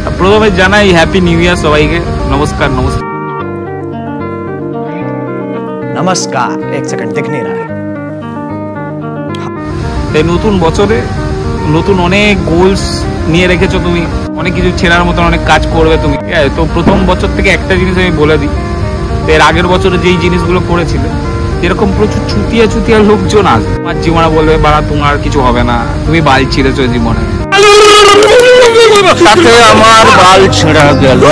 প্রথমে জানাই happy new year সবাইকে। নমস্কার। নমস্কার नमस्कार। एक सेकंड दिख नहीं रहा है। এই নতুন বছরে নতুন অনেক গোলস নিয়ে রেখেছো তুমি, অনেক কিছু ছেড়ার মতন অনেক কাজ করবে তুমি। তো প্রথম বছর থেকে একটা জিনিস আমি বলে দিই, এর আগের বছরে যেই জিনিসগুলো করেছিলে, এরকম প্রচুর চুতিয়া চুতিয়া লোকজন আসবে তোমার জীবনে, বলবে বাড়া তোমার কিছু হবে না, তুমি বাল ছিঁড়েছো জীবনে, সাথে আমার বাল ছেঁড়া গেল।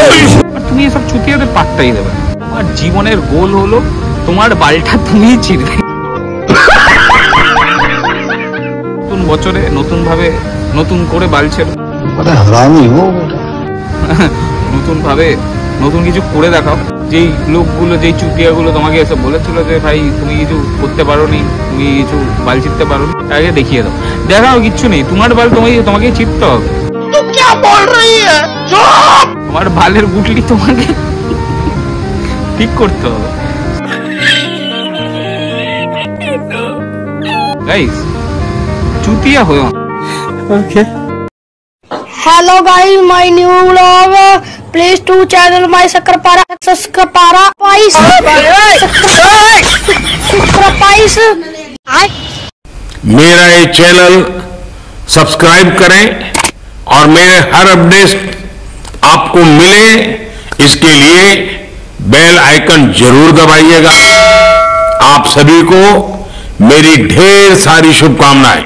তুমি এসব চুতিয়াদের পাত্তাই দেবে না। তোমার জীবনের গোল হলো তোমার বালটা তুমিই ছিঁড়বে। নতুন বছরে নতুন ভাবে নতুন করে বাল ছেড়ো, নতুন ভাবে নতুন কিছু করে দেখাও। যেই লোকগুলো, যেই চুতিয়াগুলো তোমাকে এসে বলেছিল যে ভাই তুমি কিছু করতে পারো নি, তুমি কিছু বাল ছিঁড়তে পারো নি, তাকে দেখিয়ে দাও। দেখাও কিচ্ছু নেই, তোমার বাল তোমাকে ছিঁড়তে হবে। তোমার বালের গুটলি তোমাকে ঠিক করতে হবে। গাইস, চুতিয়া হয়ো। Okay. Hello guys, my new vlog. Please to channel my Sakrapara. मेरा ये चैनल सब्सक्राइब करें और मेरे हर अपडेट आपको मिले, इसके लिए बेल आइकन जरूर दबाइएगा। आप सभी को मेरी ढेर सारी शुभकामनाएं।